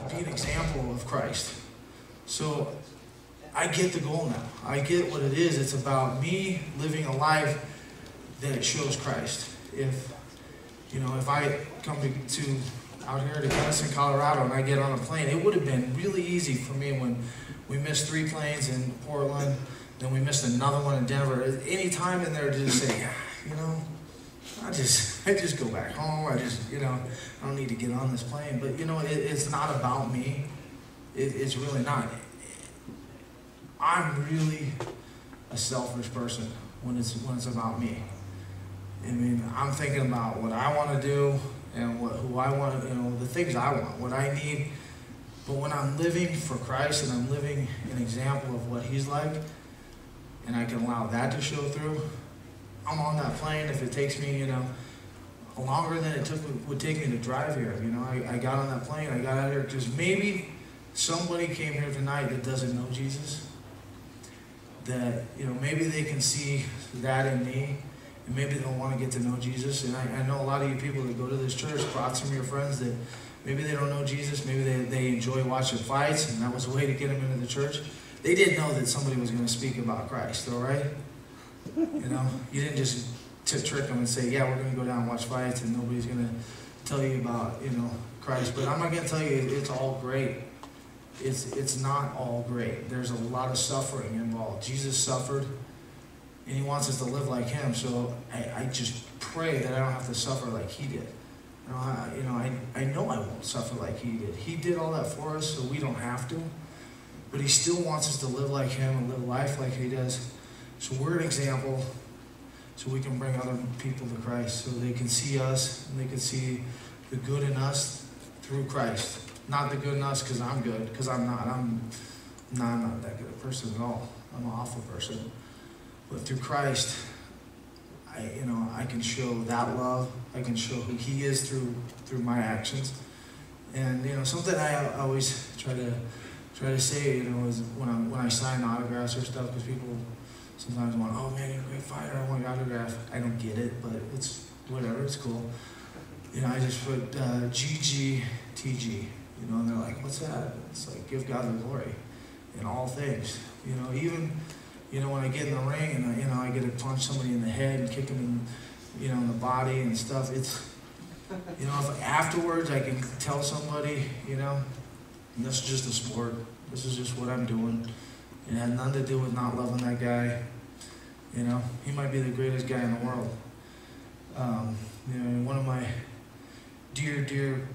to be an example of Christ. So I get the goal now. I get what it is. It's about me living a life that shows Christ. If I come to out here to Gunnison, Colorado, and I get on a plane, it would have been really easy for me when we missed 3 planes in Portland, then we missed another one in Denver. Any time in there to just say, I just go back home. I don't need to get on this plane. But it's not about me. It's really not. I'm really a selfish person when it's about me. I mean, I'm thinking about what I want to do and who I want to, the things I want, what I need. But when I'm living for Christ and I'm living an example of what He's like, and I can allow that to show through, I'm on that plane. If it takes me, longer than it would take me to drive here, I got on that plane, I got out here because maybe somebody came here tonight that doesn't know Jesus. That maybe they can see that in me, and maybe they'll want to get to know Jesus. And I know a lot of you people that go to this church brought some of your friends that maybe they don't know Jesus, maybe they enjoy watching fights, and that was a way to get them into the church. They didn't know that somebody was going to speak about Christ, all right? You didn't just trick them and say, yeah, we're going to go down and watch fights, and nobody's going to tell you about Christ. But I'm not going to tell you it's all great. It's not all great. There's a lot of suffering involved. Jesus suffered, and He wants us to live like Him. So I just pray that I don't have to suffer like He did. I know I won't suffer like He did. He did all that for us, so we don't have to. But He still wants us to live like Him and live life like He does. So we're an example, so we can bring other people to Christ, so they can see us and they can see the good in us through Christ. Not the good in us because I'm good, because I'm not. I'm not that good a person at all. I'm an awful person. But through Christ, I can show that love. I can show who He is through my actions. And something I always try to say, is when I sign autographs or stuff, because people sometimes want, oh man, you're a great fighter, I want your autograph. I don't get it, but it's whatever, it's cool. I just put GGTG, and they're like, what's that? It's like, give God the glory in all things. Even, when I get in the ring and, I get to punch somebody in the head and kick them in the body and stuff, it's, if afterwards I can tell somebody, this is just a sport. This is just what I'm doing. It had nothing to do with not loving that guy. He might be the greatest guy in the world. One of my dear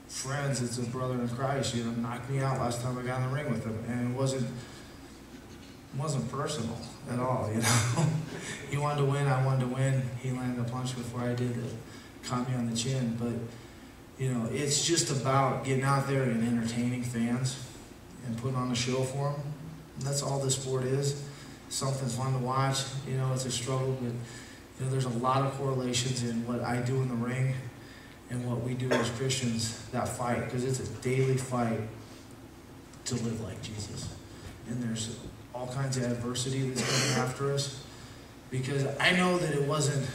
friends, it's a brother in Christ, knocked me out last time I got in the ring with him. And it wasn't personal at all, He wanted to win, I wanted to win. He landed a punch before I did that caught me on the chin. But, it's just about getting out there and entertaining fans and putting on a show for them. And that's all this sport is. Something's fun to watch. It's a struggle, but there's a lot of correlations in what I do in the ring and what we do as Christians, that fight, because it's a daily fight to live like Jesus. And there's all kinds of adversity that's coming after us, because I know that it wasn't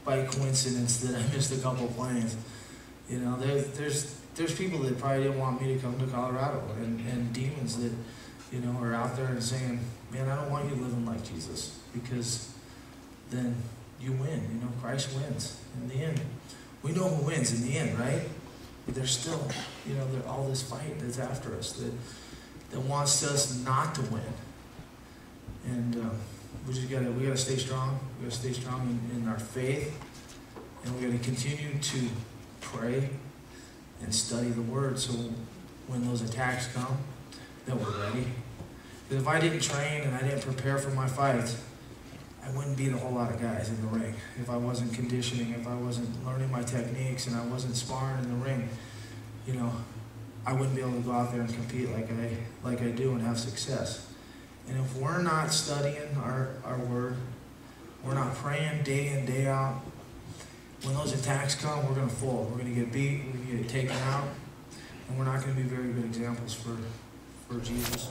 by coincidence that I missed a couple of planes. There's people that probably didn't want me to come to Colorado, and demons that are out there and saying, man, I don't want you living like Jesus, because then you win. Christ wins in the end. We know who wins in the end, right? But there's still, there's all this fight that's after us that wants us not to win. And we gotta stay strong. We gotta stay strong in our faith, and we gotta continue to pray and study the Word, so when those attacks come, that we're ready. Because if I didn't train and I didn't prepare for my fights, I wouldn't beat a whole lot of guys in the ring. If I wasn't conditioning, if I wasn't learning my techniques, and I wasn't sparring in the ring, I wouldn't be able to go out there and compete like I do and have success. And if we're not studying our Word, we're not praying day in, day out, when those attacks come, we're going to fold. We're going to get beat, we're going to get taken out, and we're not going to be very good examples for Jesus.